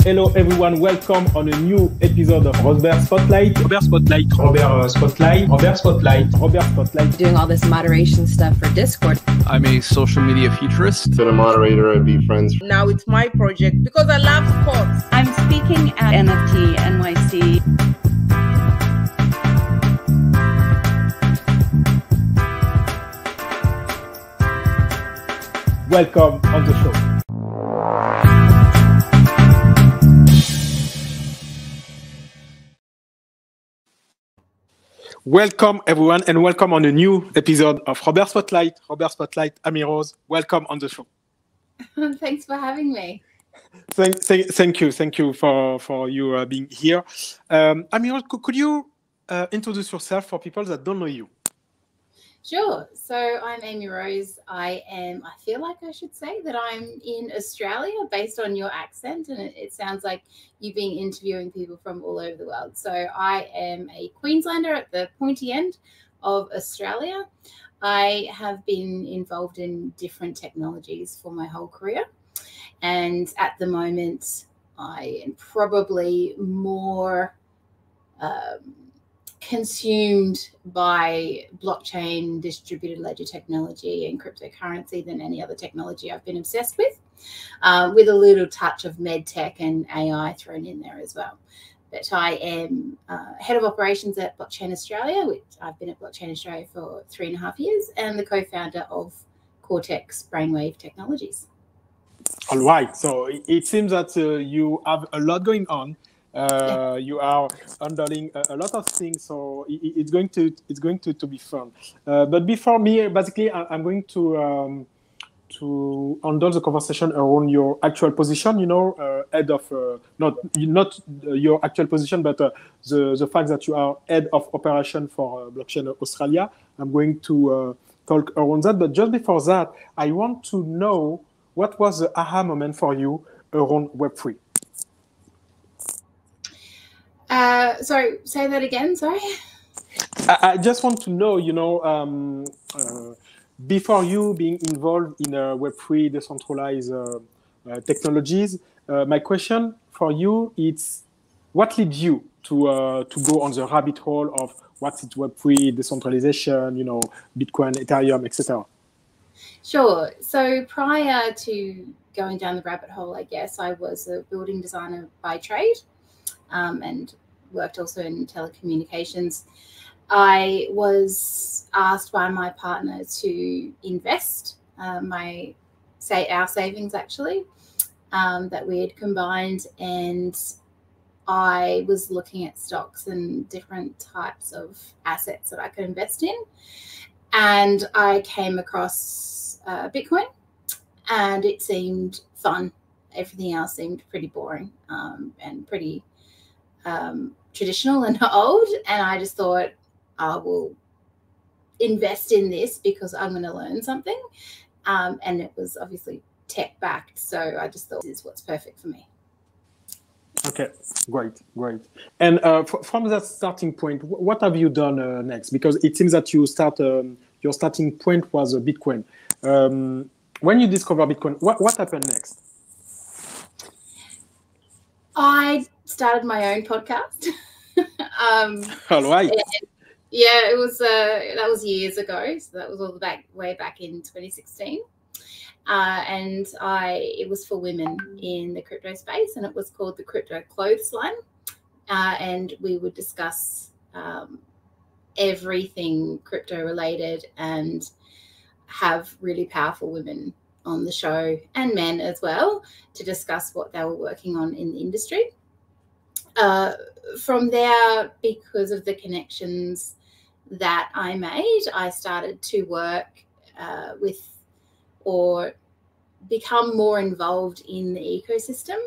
Hello everyone, welcome on a new episode of Robert Spotlight. Robert Spotlight. Robert Spotlight. Robert Spotlight. Robert Spotlight. Doing all this moderation stuff for Discord. I'm a social media futurist. Been a moderator at Be Friends. Now it's my project because I love sports. I'm speaking at NFT NYC. Welcome on the show. Welcome everyone and welcome on a new episode of Robert Spotlight. Robert Spotlight, Amy-Rose, welcome on the show. Thanks for having me. Thank you for you being here. Amy-Rose, could you introduce yourself for people that don't know you? Sure. So I'm Amy-Rose. I feel like I should say that I'm in Australia based on your accent, and it sounds like you've been interviewing people from all over the world. So I am a Queenslander at the pointy end of Australia. I have been involved in different technologies for my whole career. And at the moment, I am probably more consumed by blockchain, distributed ledger technology and cryptocurrency than any other technology I've been obsessed with a little touch of med tech and AI thrown in there as well. But I am head of operations at Blockchain Australia, which I've been at Blockchain Australia for 3.5 years, and the co-founder of Cortex Brainwave Technologies. All right. So it seems that you have a lot going on. You are handling a lot of things, so it's going to be fun. But before me, basically, I'm going to handle the conversation around your actual position. You know, head of not your actual position, but the fact that you are head of operation for Blockchain Australia. I'm going to talk around that. But just before that, I want to know what was the aha moment for you around Web3. Sorry, say that again. Sorry. I just want to know, you know, before you being involved in Web3 decentralized technologies, my question for you is, what led you to go on the rabbit hole of what's it Web3 decentralization, you know, Bitcoin, Ethereum, etc. Sure. So prior to going down the rabbit hole, I guess I was a building designer by trade, and worked also in telecommunications. I was asked by my partner to invest our savings actually that we had combined, and I was looking at stocks and different types of assets that I could invest in, and I came across Bitcoin, and it seemed fun. Everything else seemed pretty boring and pretty traditional and old, and I just thought I will invest in this because I'm going to learn something, and it was obviously tech backed, so I just thought this is what's perfect for me. Okay, great. And from that starting point, what have you done next? Because it seems that you your starting point was Bitcoin. When you discover Bitcoin, what happened next? I started my own podcast. All right. Yeah, it was that was years ago. So that was all way back in 2016. And it was for women in the crypto space, and it was called the Crypto Clothes Line. And we would discuss everything crypto related and have really powerful women on the show, and men as well, to discuss what they were working on in the industry. From there, because of the connections that I made, I started to work with or become more involved in the ecosystem,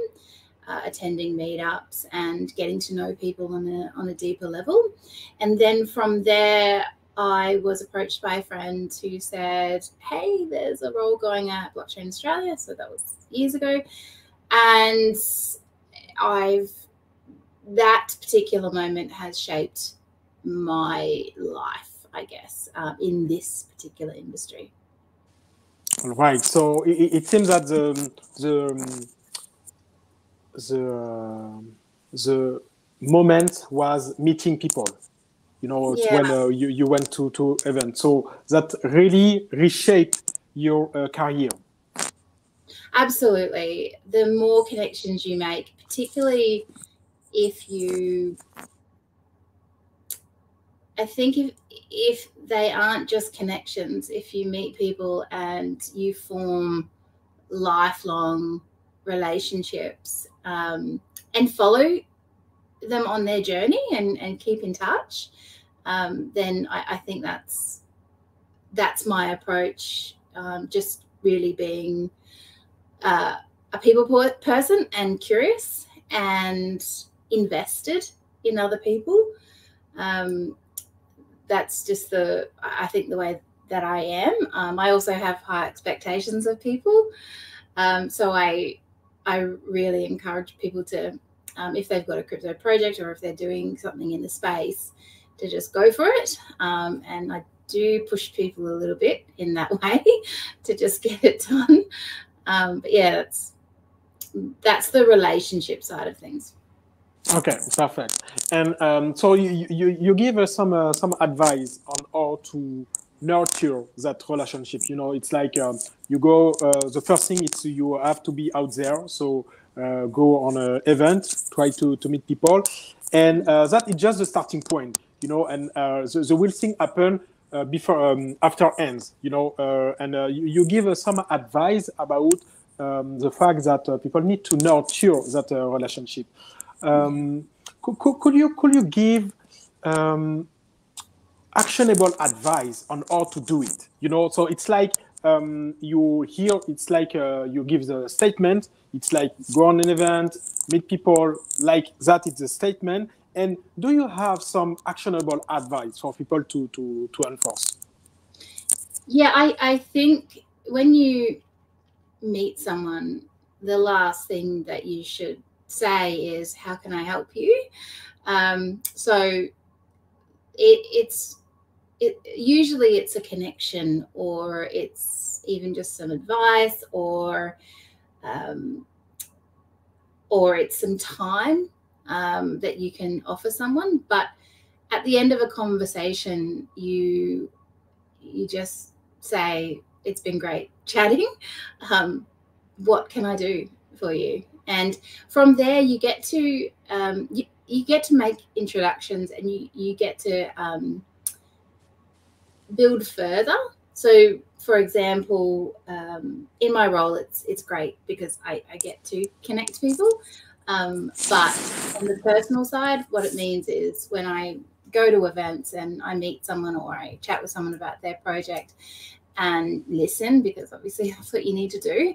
attending meetups and getting to know people on a deeper level. And then from there, I was approached by a friend who said, hey, there's a role going at Blockchain Australia. So that was years ago. And that particular moment has shaped my life, I guess, in this particular industry. All right. So it seems that the moment was meeting people. You know, it's when you went to events. So that really reshaped your career. Absolutely. The more connections you make, particularly if you, I think if they aren't just connections, if you meet people and you form lifelong relationships and follow them on their journey and keep in touch, then I think that's my approach. Just really being a people person and curious and invested in other people. That's just I think the way that I am. I also have high expectations of people. So I really encourage people to, if they've got a crypto project or if they're doing something in the space, to just go for it. And I do push people a little bit in that way to just get it done. But yeah, that's the relationship side of things. Okay, perfect. And so you give us some advice on how to nurture that relationship. You know, it's like you go. The first thing is you have to be out there. So go on an event, try to meet people, and that is just the starting point. You know, and the real thing happen before after ends. You know, and you give us some advice about the fact that people need to nurture that relationship. Could you give actionable advice on how to do it? You know, so it's like you hear, it's like you give the statement. It's like go on an event, meet people, like that is the statement. And do you have some actionable advice for people to enforce? Yeah, I think when you meet someone, the last thing that you should say is, how can I help you? So usually it's a connection, or it's even just some advice, or it's some time that you can offer someone. But at the end of a conversation, you just say, it's been great chatting. What can I do for you? And from there, you get to you get to make introductions, and you get to build further. So, for example, in my role, it's great because I get to connect people. But on the personal side, what it means is when I go to events and I meet someone or I chat with someone about their project and listen, because obviously that's what you need to do.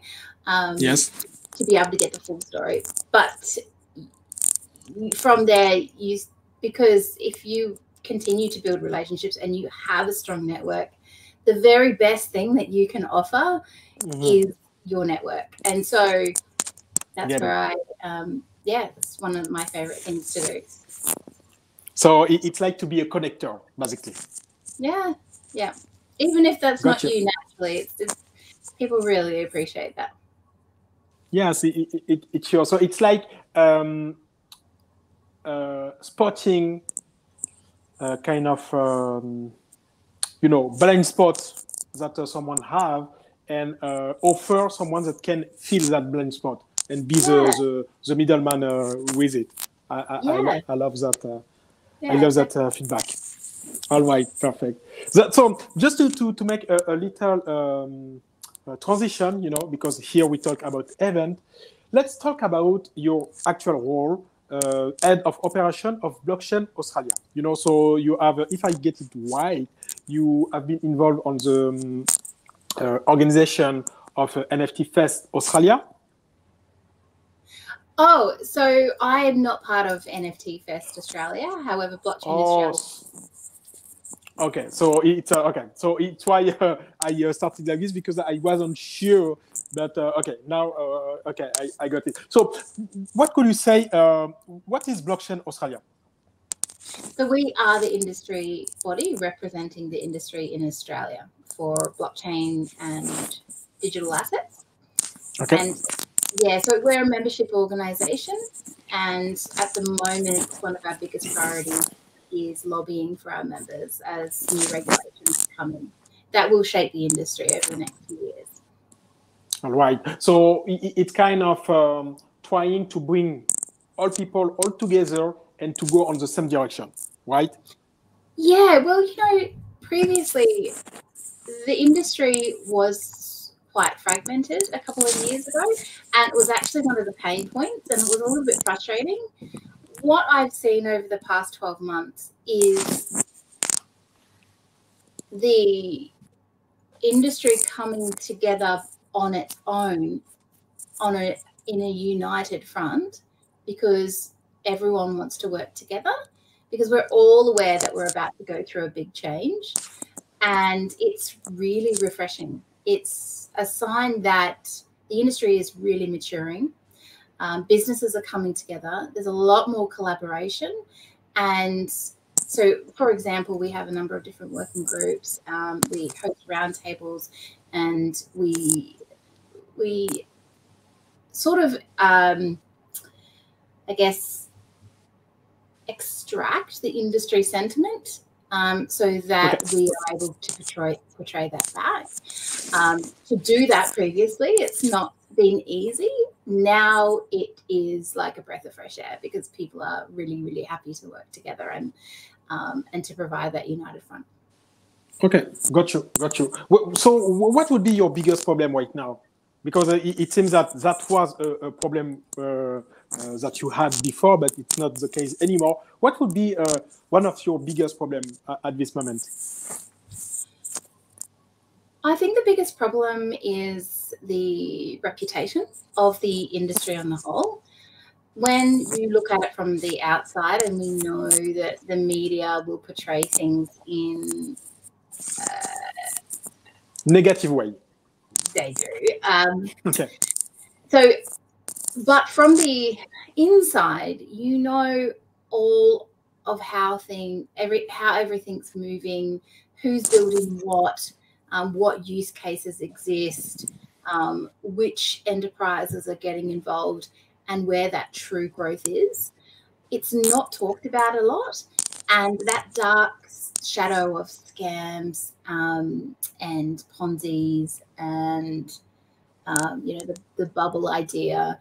Yes. To be able to get the full story. But from there, because if you continue to build relationships and you have a strong network, the very best thing that you can offer is your network. And so that's where that's one of my favorite things to do. So it's like to be a connector, basically. Yeah. Even if that's not you naturally, it's people really appreciate that. Yes, it's sure. So it's like spotting kind of blind spots that someone have, and offer someone that can fill that blind spot and be the middleman with it. I love that. I love that feedback. All right, perfect. So just to make a little transition, because here we talk about event. Let's talk about your actual role, head of operation of Blockchain Australia. So you have, if I get it right, you have been involved on the organization of NFT Fest Australia. Oh, so I am not part of NFT Fest Australia. However, Blockchain Australia. Okay, so it's okay. So it's why I started like this, because I wasn't sure. But okay, now okay, I got it. So, what could you say? What is Blockchain Australia? So we are the industry body representing the industry in Australia for blockchain and digital assets. Okay. And Yeah, so we're a membership organisation, and at the moment, one of our biggest priorities is lobbying for our members as new regulations come in. That will shape the industry over the next few years. All right. So it's kind of trying to bring all people all together and to go on the same direction, right? Yeah, well, you know, previously the industry was quite fragmented a couple of years ago, and it was actually one of the pain points, and it was a little bit frustrating. What I've seen over the past 12 months is the industry coming together on its own, in a united front, because everyone wants to work together, because we're all aware that we're about to go through a big change, and it's really refreshing. It's a sign that the industry is really maturing. Businesses are coming together. There's a lot more collaboration. And so, for example, we have a number of different working groups. We host roundtables, and we sort of, I guess, extract the industry sentiment so that we are able to portray that back. To do that previously, it's not been easy. Now it is like a breath of fresh air, because people are really, really happy to work together and to provide that united front. Okay, got you. So what would be your biggest problem right now? Because it seems that was a problem that you had before, but it's not the case anymore. What would be one of your biggest problems at this moment? I think the biggest problem is the reputation of the industry on the whole. When you look at it from the outside, and we know that the media will portray things in negative way. They do. Okay. So, but from the inside, you know all of how everything's moving, who's building what use cases exist, which enterprises are getting involved, and where that true growth is. It's not talked about a lot, and that dark shadow of scams and Ponzi's and the bubble idea,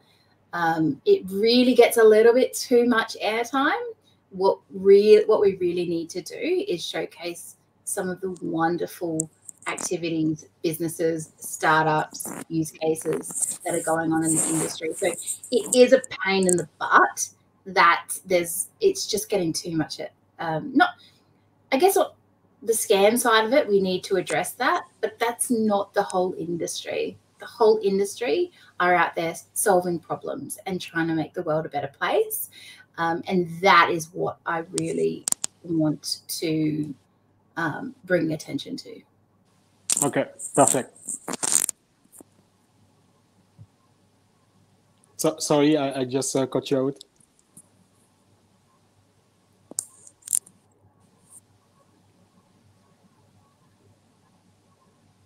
it really gets a little bit too much airtime. What we really need to do is showcase some of the wonderful activities, businesses, startups, use cases that are going on in the industry. So it is a pain in the butt that it's just getting too much. I guess the scam side of it, we need to address that, but that's not the whole industry. The whole industry are out there solving problems and trying to make the world a better place. And that is what I really want to bring attention to. Okay, perfect. So, sorry, I just cut you out.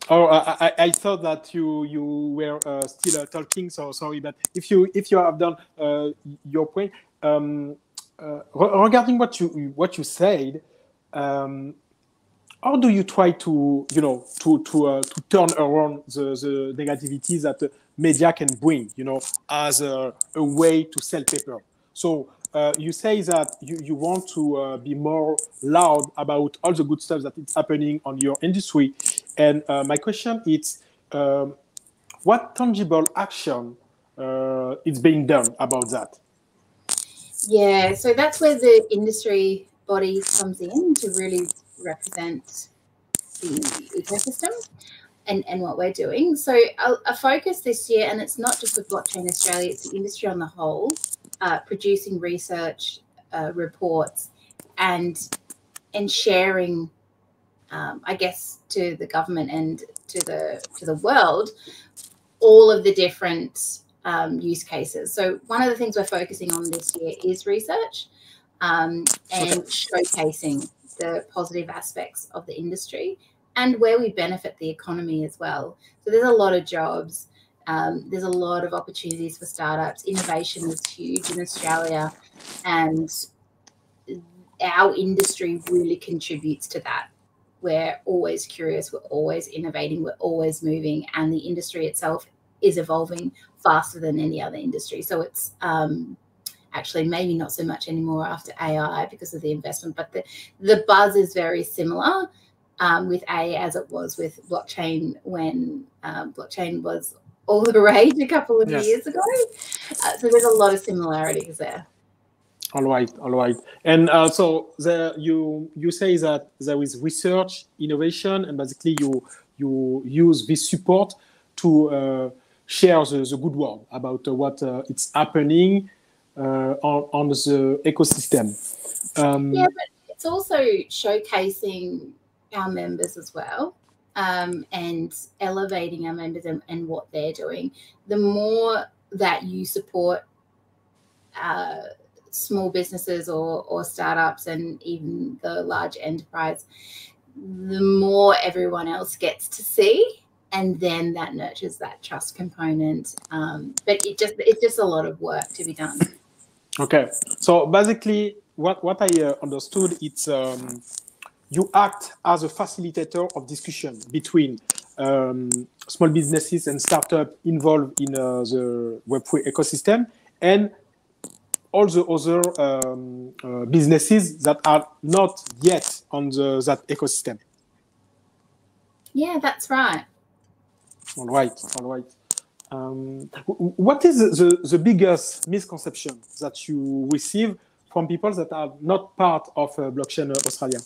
Oh, I thought that you were still talking, so sorry. But if you have done your point regarding what you said, how do you try to to turn around the negativity that media can bring, as a way to sell paper? So you say that you want to be more loud about all the good stuff that is happening on your industry. And my question is, what tangible action is being done about that? Yeah, so that's where the industry body comes in to really represent the ecosystem and what we're doing. So a focus this year, and it's not just with Blockchain Australia, it's the industry on the whole, producing research reports and sharing, I guess, to the government and to the world, all of the different use cases. So one of the things we're focusing on this year is research and showcasing the positive aspects of the industry and where we benefit the economy as well. So there's a lot of jobs. There's a lot of opportunities for startups. Innovation is huge in Australia, and our industry really contributes to that. We're always curious, we're always innovating, we're always moving, and the industry itself is evolving faster than any other industry. So it's actually maybe not so much anymore after AI because of the investment, but the buzz is very similar with AI as it was with blockchain when blockchain was all the rage a couple of years ago. So there's a lot of similarities there. All right. And so you say that there is research, innovation, and basically you use this support to share the good word about what it's happening on the ecosystem. Yeah, but it's also showcasing our members as well, and elevating our members and what they're doing. The more that you support small businesses or startups and even the large enterprise, the more everyone else gets to see, and then that nurtures that trust component. But it's just a lot of work to be done. Okay, so basically what I understood, it's you act as a facilitator of discussion between small businesses and startups involved in the Web3 ecosystem and all the other businesses that are not yet on that ecosystem. Yeah, that's right. All right. What is the biggest misconception that you receive from people that are not part of Blockchain Australia?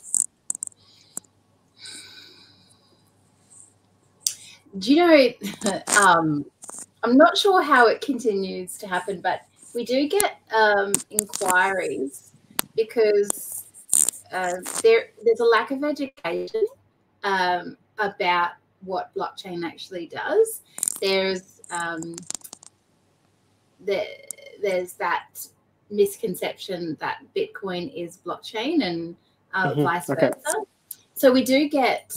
Do you know, I'm not sure how it continues to happen, but we do get inquiries because there's a lack of education about what blockchain actually does. There's that misconception that Bitcoin is blockchain and vice versa. So we do get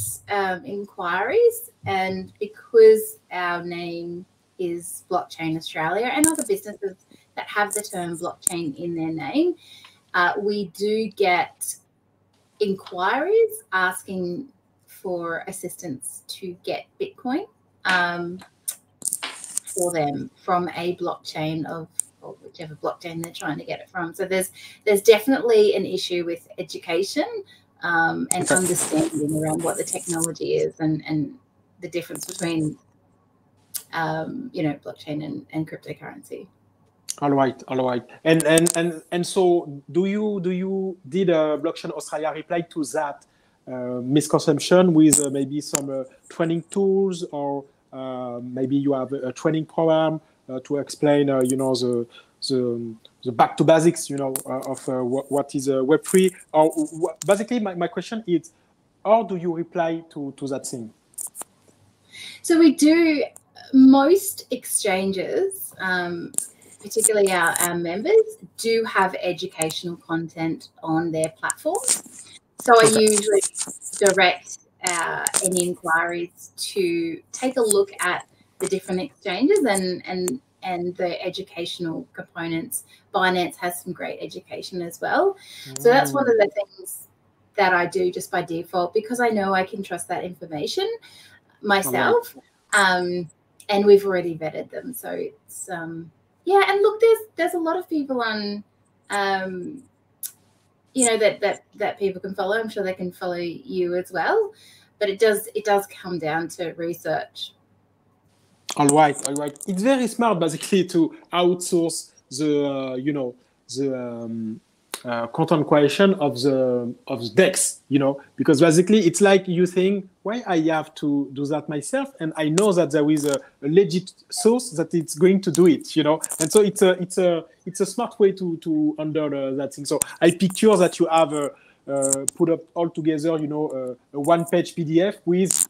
inquiries, and because our name is Blockchain Australia and other businesses that have the term blockchain in their name, we do get inquiries asking for assistance to get Bitcoin for them from a blockchain or whichever blockchain they're trying to get it from. So there's definitely an issue with education and understanding around what the technology is and the difference between blockchain and cryptocurrency. All right. And so did Blockchain Australia reply to that misconception with maybe some training tools, or maybe you have a training program to explain the back to basics of what is Web3, or basically my question is, how do you reply to that thing? So we do most exchanges, particularly our members, do have educational content on their platform. So I usually direct any inquiries to take a look at the different exchanges and the educational components. Binance has some great education as well. So that's one of the things that I do just by default, because I know I can trust that information myself. And we've already vetted them. So it's and look, there's a lot of people on that people can follow. I'm sure they can follow you as well, but it does come down to research. All right. It's very smart, basically, to outsource the content creation of the decks, because basically it's like you think, why I have to do that myself, and I know that there is a legit source that it's going to do it, and so it's a smart way to handle that thing. So I picture that you have put up all together, a one-page PDF with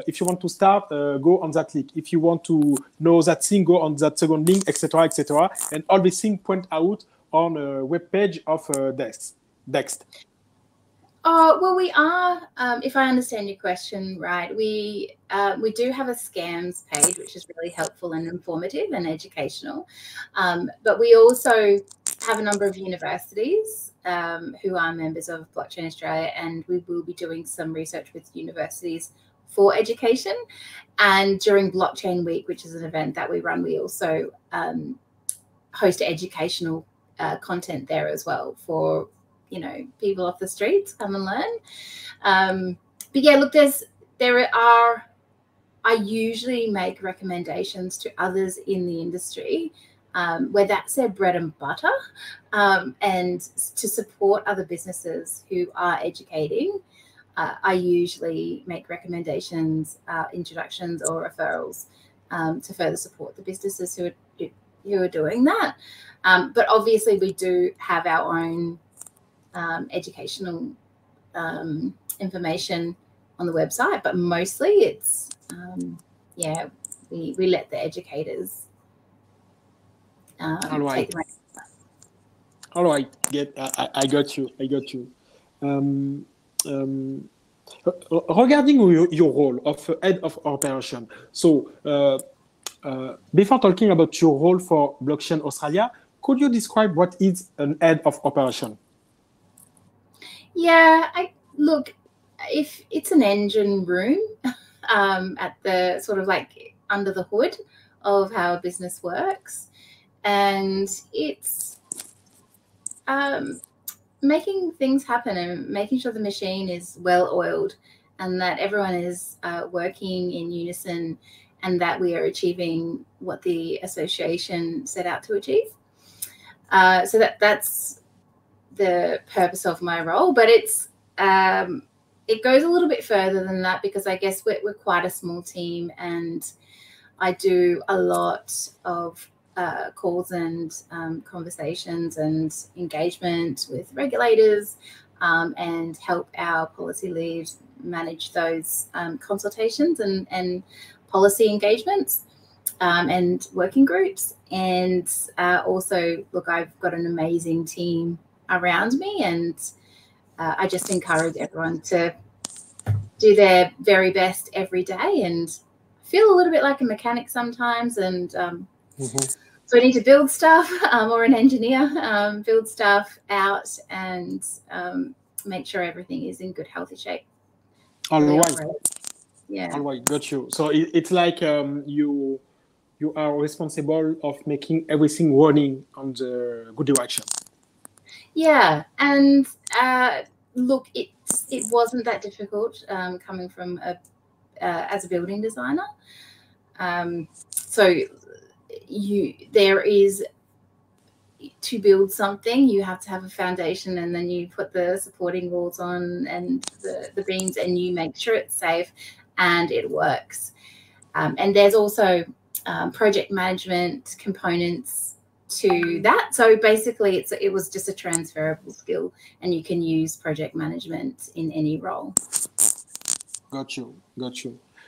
if you want to start, go on that link. If you want to know that thing, go on that second link, etc., and all these things point out on a web page of Dext. Oh, well, we are, if I understand your question right, we do have a scams page, which is really helpful and informative and educational. But we also have a number of universities who are members of Blockchain Australia, and we will be doing some research with universities for education. And during Blockchain Week, which is an event that we run, we also host educational content there as well for, you know, people off the streets come and learn. But yeah, look, I usually make recommendations to others in the industry where that's their bread and butter, and to support other businesses who are educating. I usually make recommendations, introductions or referrals to further support the businesses who are doing that. But obviously we do have our own educational information on the website, but mostly it's we let the educators All right. take the reins. All right, I got you. Regarding your role of head of operation, so before talking about your role for Blockchain Australia, could you describe what is an head of operation? Yeah, look, if it's an engine room at the sort of like under the hood of how a business works, and it's making things happen and making sure the machine is well oiled and that everyone is working in unison and that we are achieving what the association set out to achieve. So that's the purpose of my role, but it goes a little bit further than that, because I guess we're quite a small team, and I do a lot of calls and conversations and engagement with regulators, and help our policy lead manage those consultations and policy engagements and working groups. And also, look, I've got an amazing team around me, and I just encourage everyone to do their very best every day, and feel a little bit like a mechanic sometimes, and so I need to build stuff, or an engineer, build stuff out and make sure everything is in good, healthy shape. All right. Yeah. All right, got you. So it's like you are responsible of making everything running on the good direction. Yeah, and look, it wasn't that difficult coming from as a building designer. So there is, to build something, you have to have a foundation, and then you put the supporting walls on and the beams, and you make sure it's safe and it works. And there's also project management components to that. So basically it was just a transferable skill, and you can use project management in any role. Got you.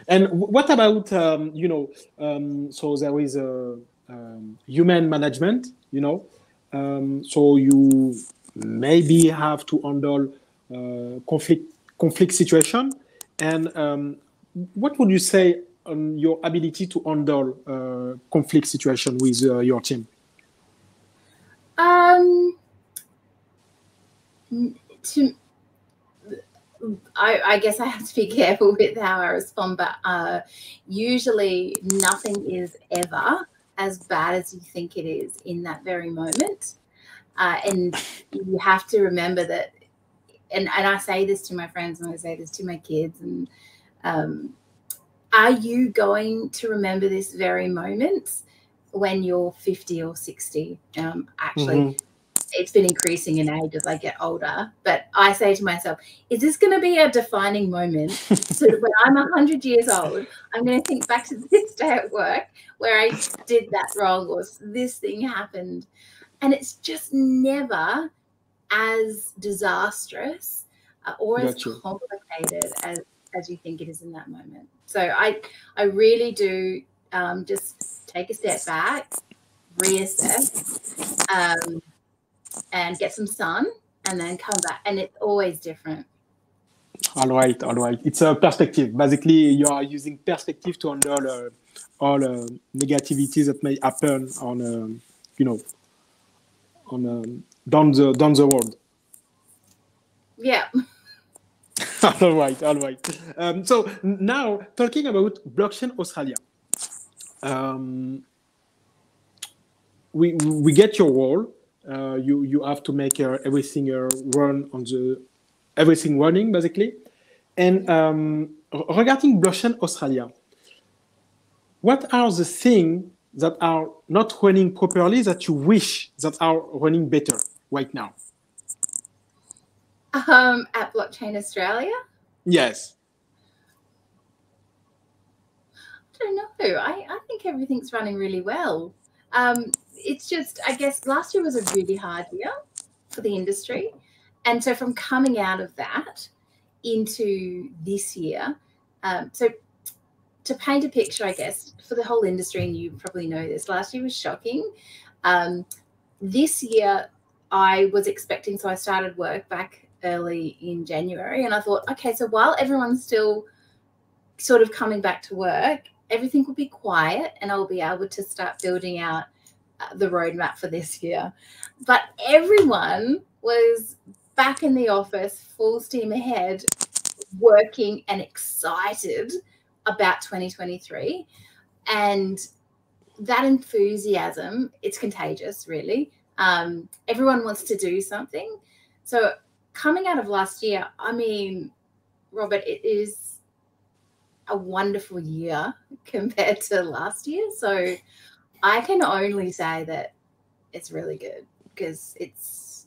And what about, so there is a human management, so you maybe have to handle conflict situation. And what would you say on your ability to handle conflict situation with your team? I guess I have to be careful with how I respond, but usually nothing is ever as bad as you think it is in that very moment. And you have to remember that, and I say this to my friends, and I say this to my kids, and are you going to remember this very moment when you're 50 or 60? Actually, it's been increasing in age as I get older, but I say to myself, is this going to be a defining moment? So that when I'm 100 years old, I'm going to think back to this day at work where I did that wrong, or this thing happened. And it's just never as disastrous or as complicated as you think it is in that moment. So I really do just take a step back, reassess, and get some sun, and then come back. And it's always different. All right. It's a perspective. Basically, you are using perspective to handle all negativities that may happen on, down the road. Yeah. All right. So now talking about blockchain Australia, we get your role. You have to make everything run on everything running basically. And regarding blockchain Australia, what are the things that are not running properly that you wish that are running better right now? At Blockchain Australia? Yes. I don't know. I think everything's running really well. It's just, I guess last year was a really hard year for the industry. And so from coming out of that into this year, so to paint a picture, I guess, for the whole industry, and you probably know this, last year was shocking. This year I was expecting, so I started work back early in January, and I thought, okay, so while everyone's still sort of coming back to work, everything will be quiet and I'll be able to start building out the roadmap for this year. But everyone was back in the office, full steam ahead, working and excited about 2023. And that enthusiasm, it's contagious, really. Everyone wants to do something. So coming out of last year, I mean, Robert, it is a wonderful year compared to last year. So I can only say that it's really good because it's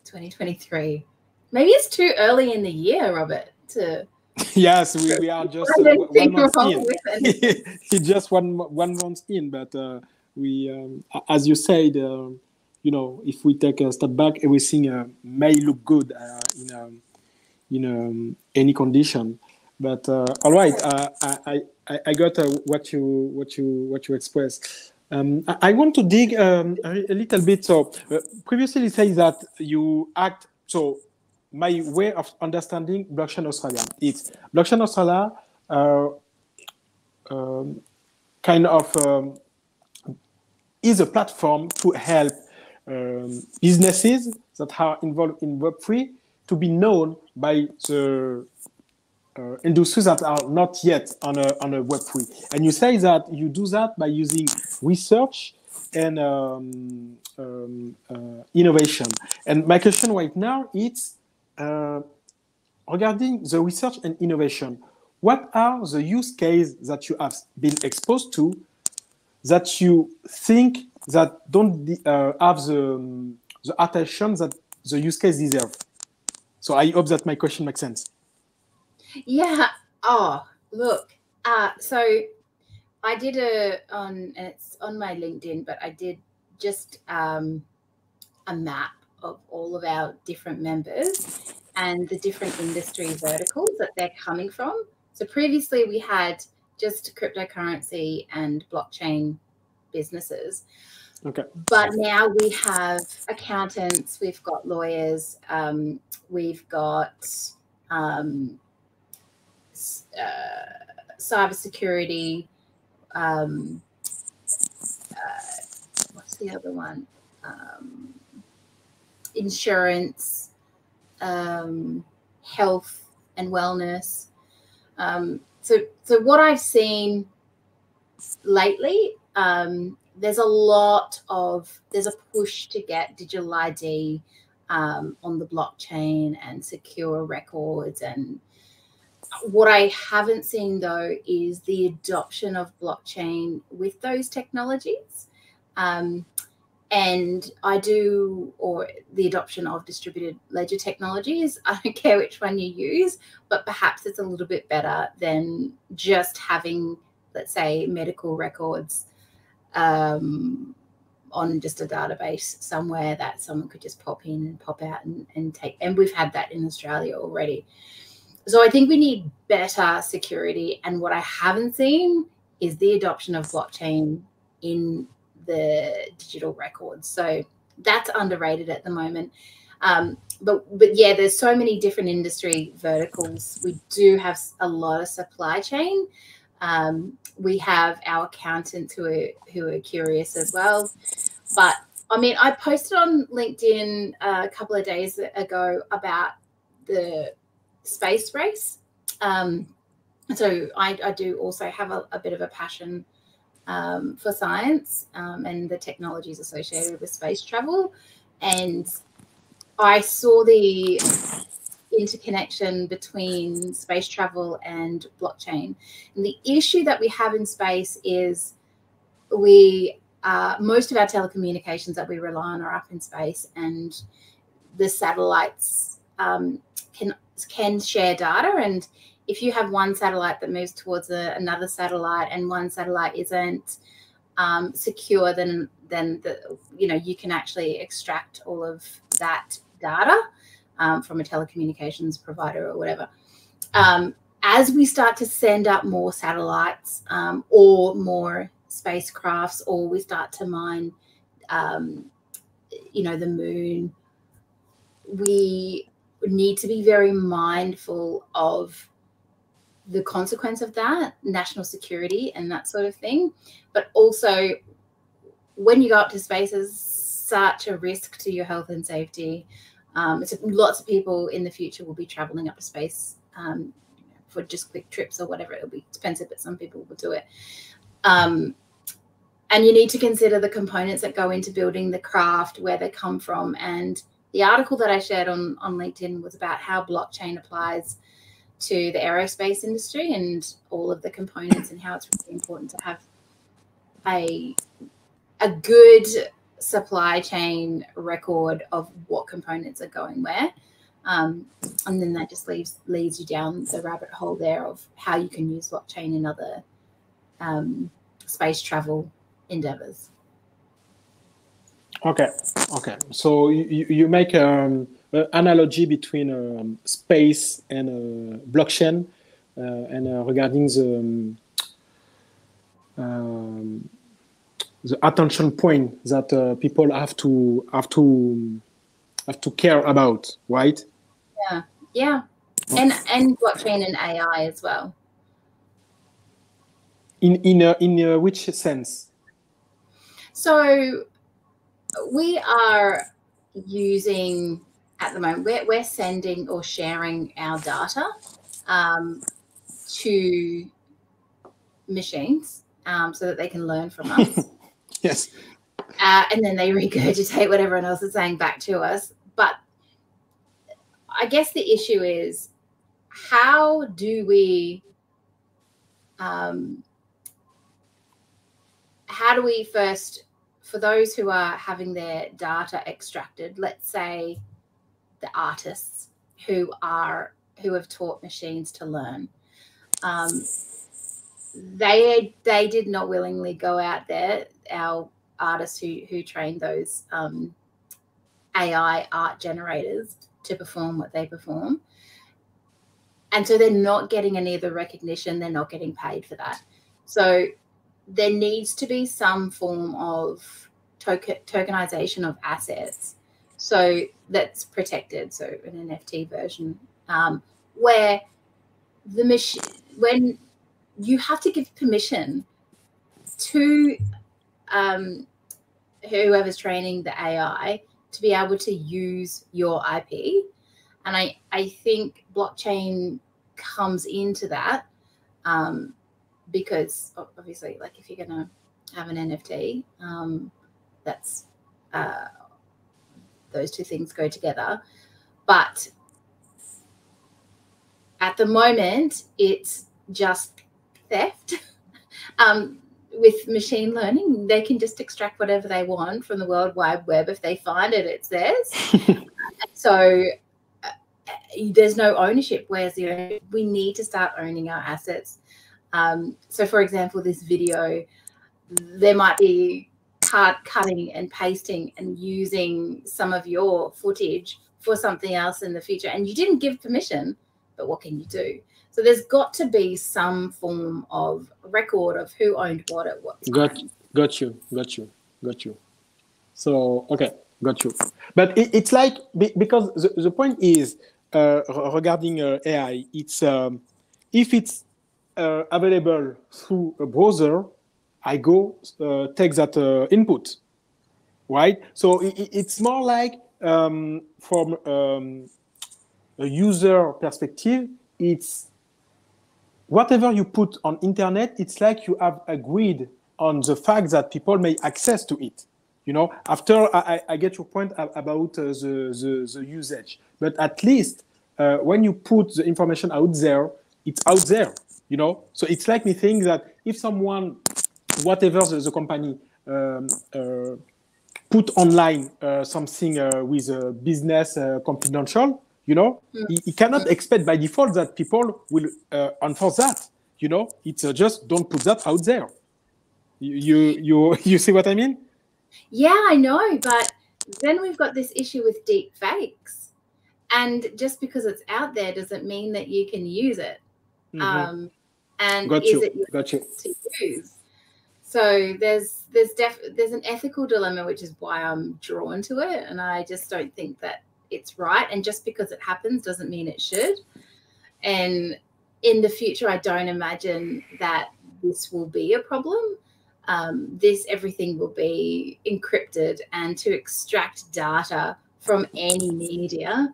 2023. Maybe it's too early in the year, Robert, to... Yes, we are just 1 month in. It's just one month in, but we, as you said, if we take a step back, everything may look good in any condition. But all right, I got what you expressed. I want to dig a little bit. So previously you said that you act. So my way of understanding blockchain Australia, it's blockchain Australia kind of is a platform to help businesses that are involved in Web3 to be known by the industries that are not yet on a Web3. And you say that you do that by using research and innovation. And my question right now is regarding the research and innovation. What are the use cases that you have been exposed to that you think that don't have the attention that the use case deserve? So I hope that my question makes sense. Yeah. Oh, look. So I did and it's on my LinkedIn, but I did just a map of all of our different members and the different industry verticals that they're coming from. So previously we had just cryptocurrency and blockchain businesses. Okay. But now we have accountants, we've got lawyers, we've got cybersecurity. What's the other one? Insurance, health and wellness. So what I've seen lately, there's a push to get digital ID on the blockchain and secure records. And what I haven't seen, though, is the adoption of blockchain with those technologies. And or the adoption of distributed ledger technologies. I don't care which one you use, but perhaps it's a little bit better than just having, let's say, medical records on just a database somewhere that someone could just pop in and pop out and take. And we've had that in Australia already. So I think we need better security. And what I haven't seen is the adoption of blockchain in the digital records. So that's underrated at the moment. But yeah, there's so many different industry verticals. We do have a lot of supply chain. We have our accountants who are curious as well. But I mean, I posted on LinkedIn a couple of days ago about the space race. So I do also have a bit of a passion for science and the technologies associated with space travel. And I saw the interconnection between space travel and blockchain. And the issue that we have in space is most of our telecommunications that we rely on are up in space, and the satellites can share data. And if you have one satellite that moves towards another satellite and one satellite isn't secure, then you can actually extract all of that data from a telecommunications provider or whatever. As we start to send up more satellites or more spacecrafts, or we start to mine, the moon, we need to be very mindful of the consequence of that, national security and that sort of thing. But also, when you go up to space, is such a risk to your health and safety. Lots of people in the future will be traveling up to space for just quick trips or whatever. It'll be expensive, but some people will do it. And you need to consider the components that go into building the craft, where they come from. And the article that I shared on LinkedIn was about how blockchain applies to the aerospace industry and all of the components, and how it's really important to have a good supply chain record of what components are going where. And then that just leads you down the rabbit hole there of how you can use blockchain in other space travel endeavors. Okay. So you make an analogy between space and blockchain, and regarding the attention point that people have to care about, right? Yeah, and blockchain and AI as well. In which sense? So we are using, at the moment, we're sending or sharing our data to machines so that they can learn from us. Yes. And then they regurgitate what everyone else is saying back to us. But I guess the issue is, how do we first, for those who are having their data extracted, let's say the artists who have taught machines to learn, they did not willingly go out there, our artists who trained those AI art generators to perform what they perform. And so they're not getting any of the recognition, they're not getting paid for that. So there needs to be some form of tokenization of assets, so that's protected, so an NFT version, where the machine, when you have to give permission to whoever's training the AI to be able to use your IP. And I think blockchain comes into that because obviously, like, if you're going to have an NFT, that's those two things go together. But at the moment, it's just theft. With machine learning, they can just extract whatever they want from the World Wide Web. If they find it, it's theirs. So there's no ownership. Where's the ownership? We need to start owning our assets. So, for example, this video, there might be cutting and pasting and using some of your footage for something else in the future, and you didn't give permission, but what can you do? So there's got to be some form of record of who owned what at what time. Got you. So, okay. Got you. But it's like, because the point is, regarding AI, it's if it's available through a browser, I go take that input, right? So it's more like from a user perspective, it's whatever you put on internet, it's like you have agreed on the fact that people may access to it. You know, after I get your point about the usage, but at least when you put the information out there, it's out there, you know? So it's like me think that if someone, whatever the company, put online something with a business confidential, you know, he cannot expect by default that people will enforce that, you know? It's just don't put that out there. You see what I mean? Yeah, I know, but then we've got this issue with deep fakes. And just because it's out there doesn't mean that you can use it. And is it yours to use? So there's an ethical dilemma, which is why I'm drawn to it. And I just don't think that it's right. And just because it happens doesn't mean it should. And in the future, I don't imagine that this will be a problem. Everything will be encrypted, and to extract data from any media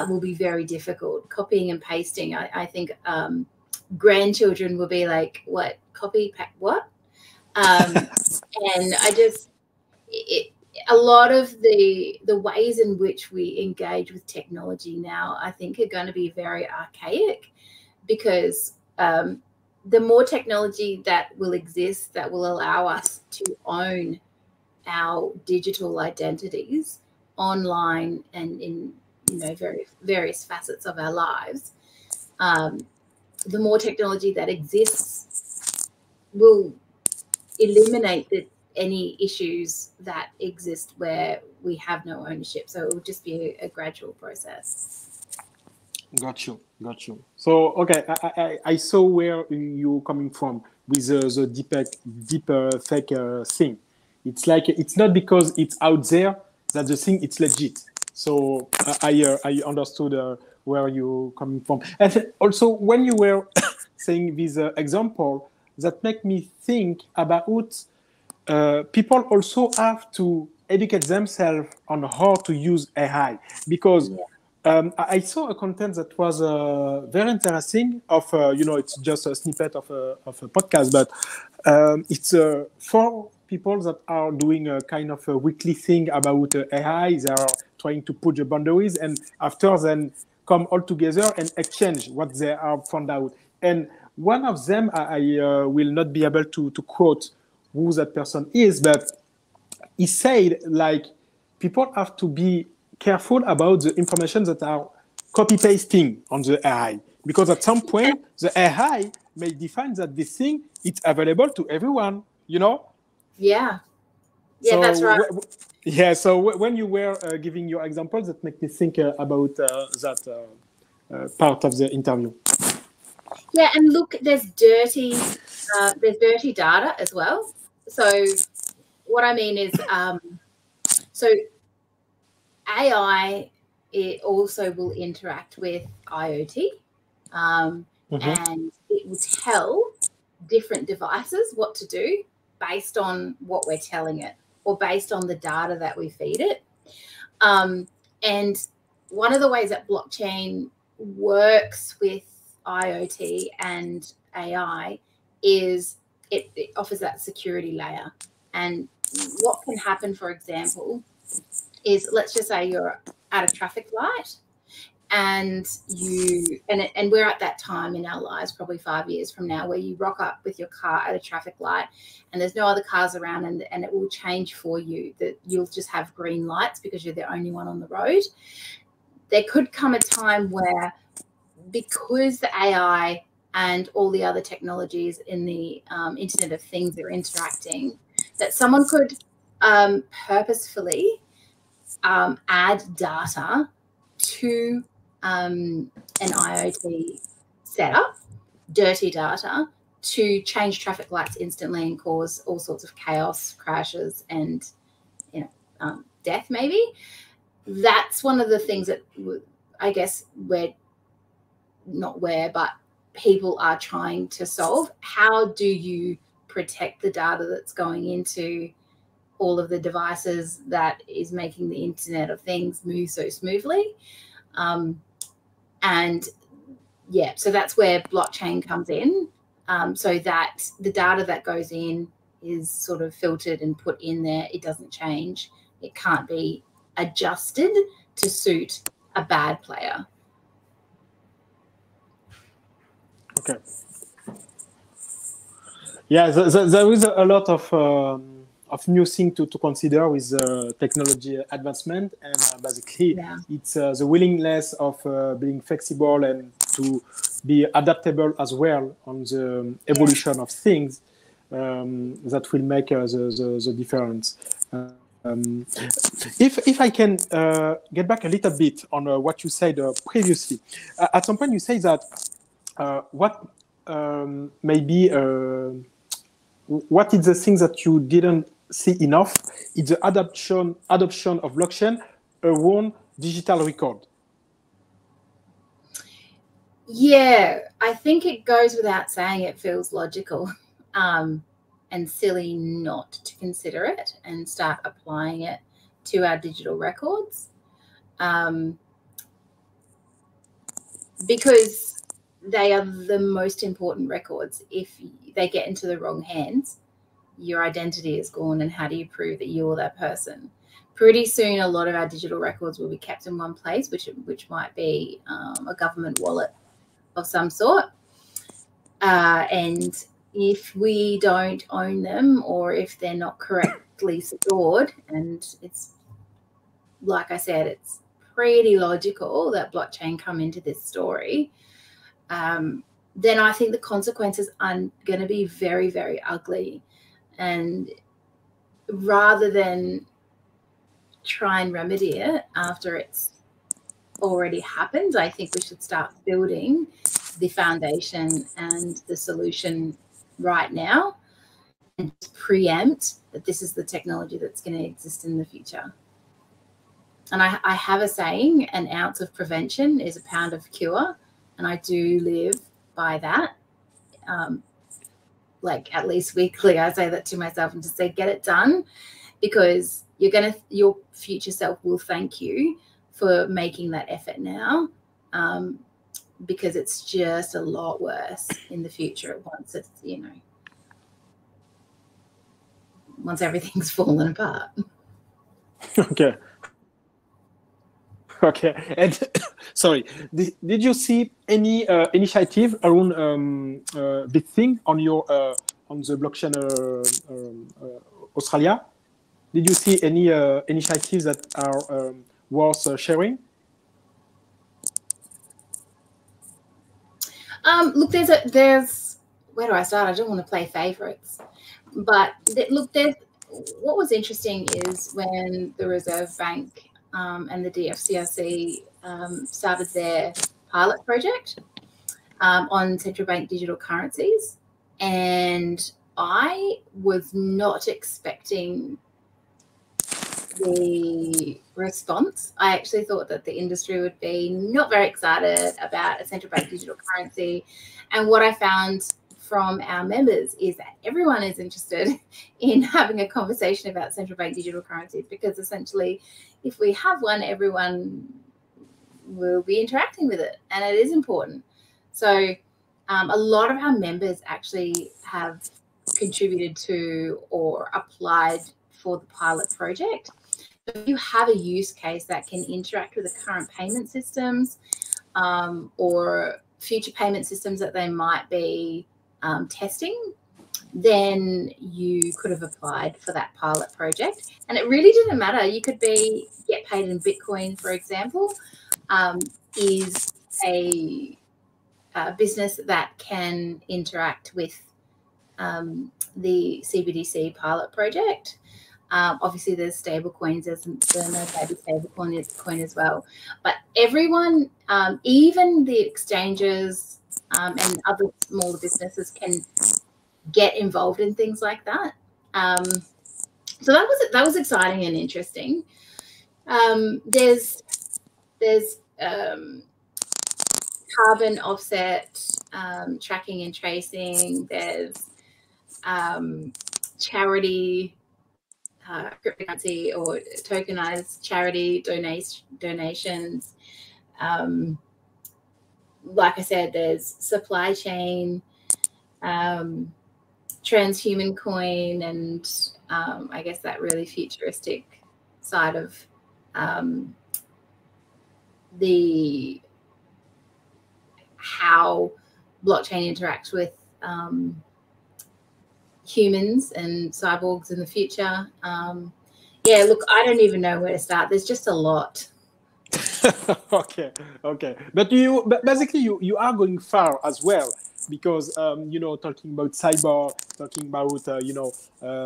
will be very difficult. Copying and pasting, I think grandchildren will be like, what, what? And a lot of the ways in which we engage with technology now, I think, are going to be very archaic, because the more technology that will exist that will allow us to own our digital identities online and in, you know, various facets of our lives, the more technology that exists will eliminate any issues that exist where we have no ownership. So it will just be a gradual process. Got you. So, okay, I saw where you're coming from with the deeper fake thing. It's like, it's not because it's out there that the thing it's legit. So I understood where you're coming from. And also, when you were saying this example, that make me think about people also have to educate themselves on how to use AI, because I saw a content that was very interesting. It's just a snippet of a podcast, but it's for people that are doing a kind of a weekly thing about AI. They are trying to put the boundaries, and after then come all together and exchange what they have found out. And one of them, I will not be able to quote who that person is, but he said, like, people have to be careful about the information that are copy-pasting on the AI, because at some point the AI may define that this thing is available to everyone, you know? Yeah, So, that's right. So when you were giving your examples, that make me think about that part of the interview. Yeah, and look, there's dirty data as well. So what I mean is, so AI, it also will interact with IoT, and it will tell different devices what to do based on what we're telling it, or based on the data that we feed it. And one of the ways that blockchain works with IoT and AI is it offers that security layer. And what can happen, for example, is, let's just say you're at a traffic light, and we're at that time in our lives, probably 5 years from now, where you rock up with your car at a traffic light and there's no other cars around, and it will change for you, that you'll just have green lights because you're the only one on the road. There could come a time where, because the AI and all the other technologies in the Internet of Things are interacting, that someone could purposefully add data to an IoT setup, dirty data, to change traffic lights instantly and cause all sorts of chaos, crashes, and death, maybe. That's one of the things that I guess but people are trying to solve. How do you protect the data that's going into all of the devices that is making the Internet of Things move so smoothly? And yeah, so that's where blockchain comes in, so that the data that goes in is sort of filtered and put in there. It doesn't change. It can't be adjusted to suit a bad player. Okay. Yeah, there is a lot of new things to consider with technology advancement, and basically it's the willingness of being flexible and to be adaptable as well on the evolution of things that will make the difference. If I can get back a little bit on what you said previously, at some point you say that what is the thing that you didn't see enough? It's the adoption of blockchain around digital record. Yeah, I think it goes without saying. It feels logical and silly not to consider it and start applying it to our digital records, because they are the most important records. If they get into the wrong hands, your identity is gone, and how do you prove that you're that person? Pretty soon, a lot of our digital records will be kept in one place, which might be a government wallet of some sort. And if we don't own them, or if they're not correctly stored, and it's, like I said, it's pretty logical that blockchain come into this story, then I think the consequences are going to be very, very ugly. And rather than try and remedy it after it's already happened, I think we should start building the foundation and the solution right now, and preempt that this is the technology that's going to exist in the future. And I have a saying, an ounce of prevention is a pound of cure, and I do live by that. Like at least weekly, I say that to myself and just say, get it done, because your future self will thank you for making that effort now, because it's just a lot worse in the future once it's, once everything's fallen apart. Okay. Okay. And sorry, did you see any initiative around big thing on your on the blockchain Australia? Did you see any initiatives that are worth sharing? Look, there's where do I start? I don't want to play favorites, but look, what was interesting is when the Reserve Bank and the DFCRC started their pilot project on central bank digital currencies, and I was not expecting the response. I actually thought that the industry would be not very excited about a central bank digital currency, and what I found from our members is that everyone is interested in having a conversation about central bank digital currencies, because essentially if we have one, everyone will be interacting with it, and it is important. So a lot of our members actually have contributed to or applied for the pilot project. If you have a use case that can interact with the current payment systems or future payment systems that they might be testing, then you could have applied for that pilot project. And it really didn't matter. You could get paid in Bitcoin, for example, is a business that can interact with the CBDC pilot project. Obviously, there's stable coins, there's the no baby stable coin as well. But everyone, even the exchanges and other smaller businesses, can get involved in things like that. So that was exciting and interesting. There's carbon offset tracking and tracing. There's charity, cryptocurrency or tokenized charity donations. Like I said, there's supply chain, transhuman coin, and I guess that really futuristic side of the how blockchain interacts with humans and cyborgs in the future. Yeah, look, I don't even know where to start. There's just a lot. Okay. But basically you are going far as well, because you know, talking about cyber, talking about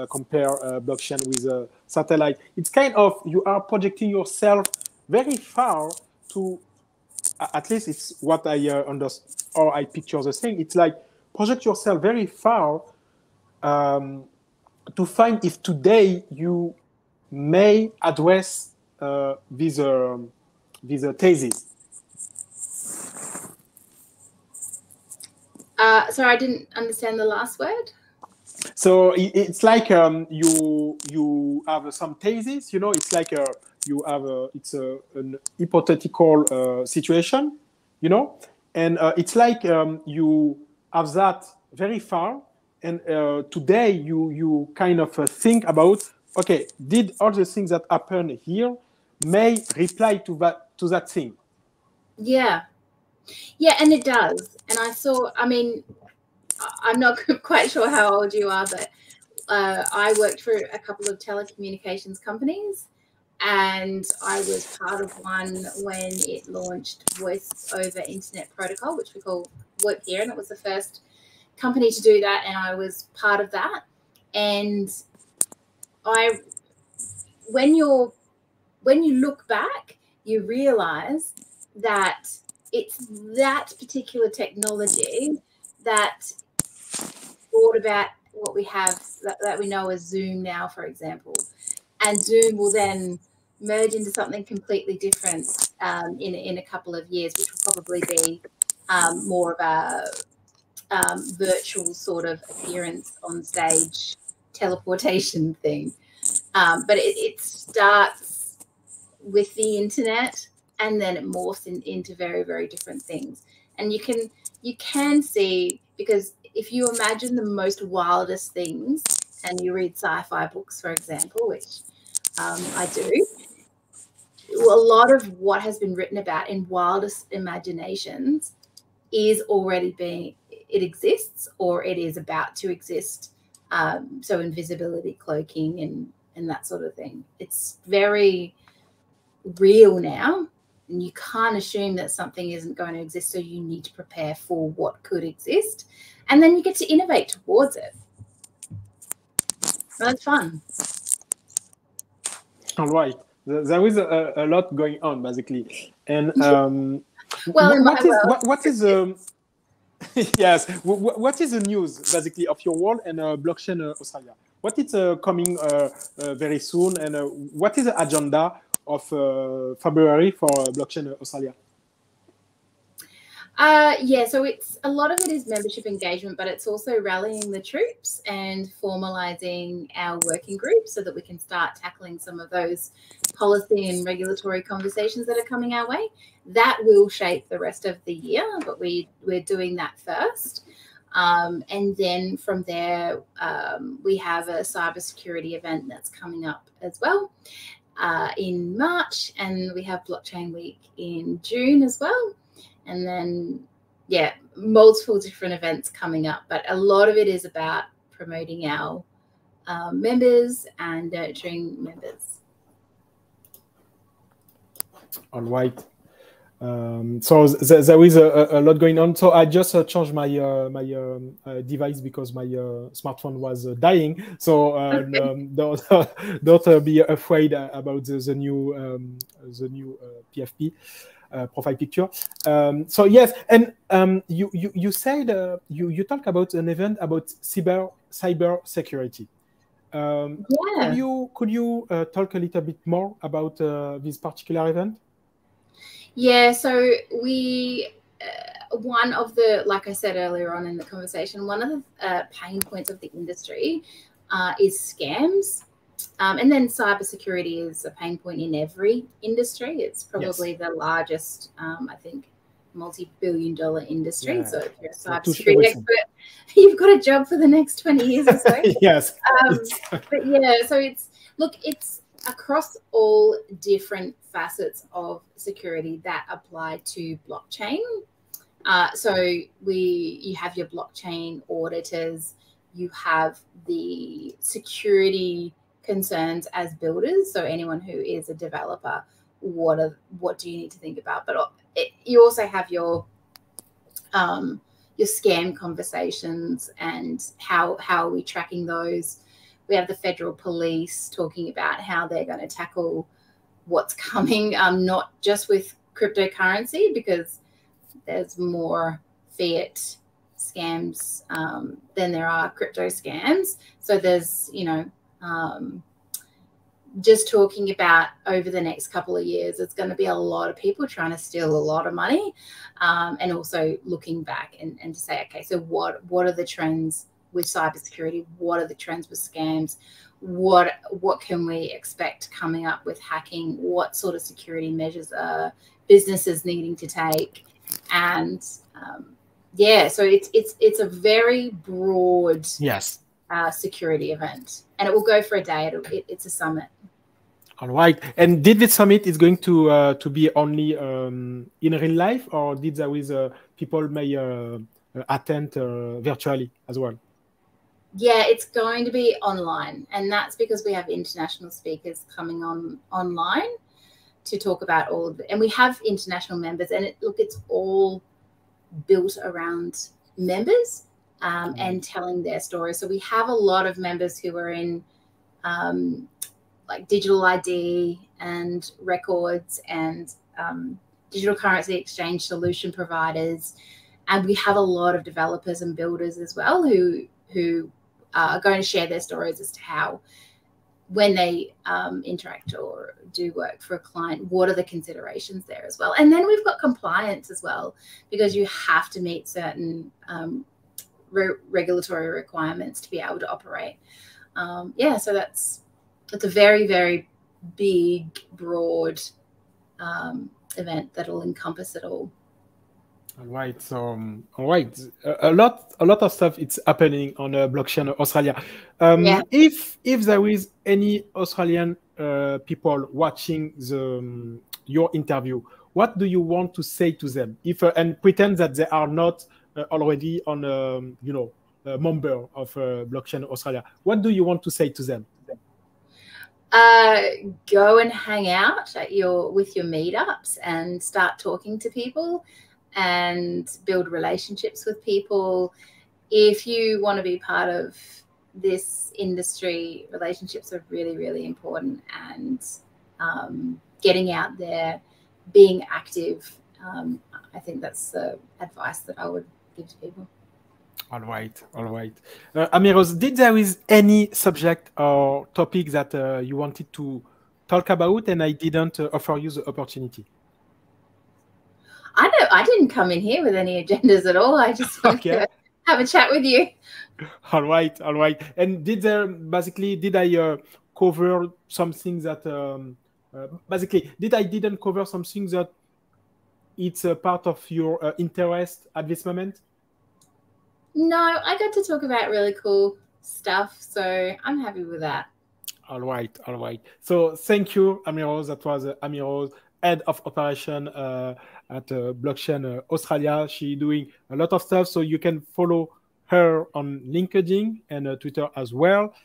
compare blockchain with a satellite. It's kind of, you are projecting yourself very far to, at least it's what I understand or I picture the thing. It's like project yourself very far to find if today you may address these theses. Sorry, I didn't understand the last word. So it's like you have some thesis, you know. It's like you have an hypothetical situation, you know, and it's like you have that very far, and today you kind of think about, okay, did all the things that happen here may reply to that thing? Yeah, and it does. And I mean, I'm not quite sure how old you are, but I worked for a couple of telecommunications companies, and I was part of one when it launched voice over internet protocol, which we call VoIP here, and it was the first company to do that, and I was part of that. And when you look back, you realize that it's that particular technology that brought about what we have that we know as Zoom now, for example. And Zoom will then merge into something completely different in a couple of years, which will probably be more of a virtual sort of appearance on stage teleportation thing. But it starts with the internet, and then it morphs into very, very different things. And you can see, because if you imagine the most wildest things, and you read sci-fi books, for example, which I do, a lot of what has been written about in wildest imaginations is already it exists, or it is about to exist. So invisibility, cloaking, and that sort of thing. It's very real now, and you can't assume that something isn't going to exist, so you need to prepare for what could exist, and then you get to innovate towards it. So that's fun. All right, there is a lot going on, basically. And what is yes, what is the news basically of your world and blockchain Australia? What is coming very soon, and what is the agenda of February for blockchain Australia? Yeah, so it's a lot of it is membership engagement, but it's also rallying the troops and formalizing our working group so that we can start tackling some of those policy and regulatory conversations that are coming our way. That will shape the rest of the year, but we're doing that first. And then from there, we have a cybersecurity event that's coming up as well in March, and we have Blockchain Week in June as well. And then, yeah, multiple different events coming up, but a lot of it is about promoting our members and nurturing members. All right. So there is a lot going on. So I just changed my device because my smartphone was dying. So don't be afraid about the new PFP. Profile picture. So yes, and you said you talk about an event about cyber security. Yeah. Could you talk a little bit more about this particular event? Yeah, so one of the, like I said earlier on in the conversation, one of the pain points of the industry is scams. And then cybersecurity is a pain point in every industry. It's probably the largest, I think, multi-billion-dollar industry. Yeah. So if you're a cybersecurity expert, you've got a job for the next 20 years or so. Yes. But yeah, so it's across all different facets of security that apply to blockchain. So you have your blockchain auditors, you have the security concerns as builders. So anyone who is a developer, what do you need to think about? But you also have your scam conversations and how are we tracking those? We have the federal police talking about how they're going to tackle what's coming, not just with cryptocurrency, because there's more fiat scams than there are crypto scams. So there's, just talking about over the next couple of years, it's going to be a lot of people trying to steal a lot of money, and also looking back and to say, okay, so what are the trends with cybersecurity? What are the trends with scams? What can we expect coming up with hacking? What sort of security measures are businesses needing to take? And so it's a very broad security event, and it will go for a day. It's a summit. All right. And did this summit is going to be only in real life, or did there is people may attend virtually as well? Yeah, it's going to be online, and that's because we have international speakers coming online to talk about all of it. And we have international members, and it's all built around members and telling their story. So we have a lot of members who are in like digital ID and records and digital currency exchange solution providers. And we have a lot of developers and builders as well who are going to share their stories as to how, when they interact or do work for a client, what are the considerations there as well. And then we've got compliance as well, because you have to meet certain regulatory requirements to be able to operate. So that's a very, very big, broad event that'll encompass it all. All right. So, all right, a lot of stuff it's happening on blockchain Australia. If there is any Australian people watching your interview, what do you want to say to them? If and pretend that they are not already on a member of blockchain Australia, what do you want to say to them? Go and hang out with your meetups and start talking to people and build relationships with people. If you want to be part of this industry, relationships are really, really important, and getting out there, being active. I think that's the advice that I would give to people. All right. Amy-Rose, did there is any subject or topic that you wanted to talk about and I didn't offer you the opportunity? I didn't come in here with any agendas at all. I just wanted to have a chat with you. All right. And did I cover something that didn't cover something that it's a part of your interest at this moment? No, I got to talk about really cool stuff, so I'm happy with that. All right. So thank you, Amy-Rose. That was Amy-Rose, head of operation at Blockchain Australia. She's doing a lot of stuff, so you can follow her on LinkedIn and Twitter as well.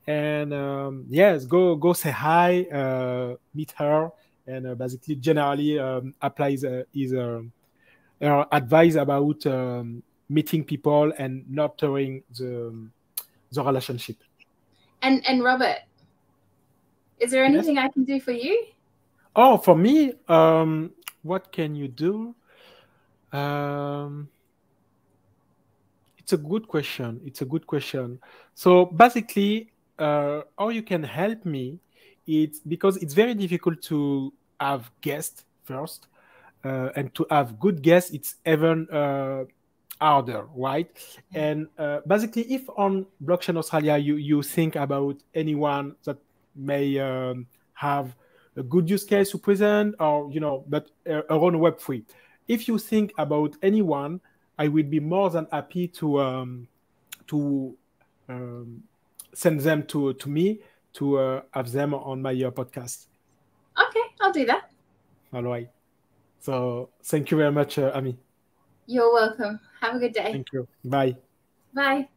And yes, go say hi, meet her, and basically generally applies her advice about meeting people and nurturing the relationship. And Robert, is there anything I can do for you? Oh, for me, what can you do? It's a good question. So basically, how you can help me, it's because it's very difficult to have guests first, and to have good guests, it's even harder, right? And basically, if on Blockchain Australia you think about anyone that may have a good use case to present, or but around Web3, if you think about anyone, I will be more than happy to send them to me to have them on my podcast. Okay, I'll do that. All right. So thank you very much, Amy. You're welcome. Have a good day. Thank you. Bye. Bye.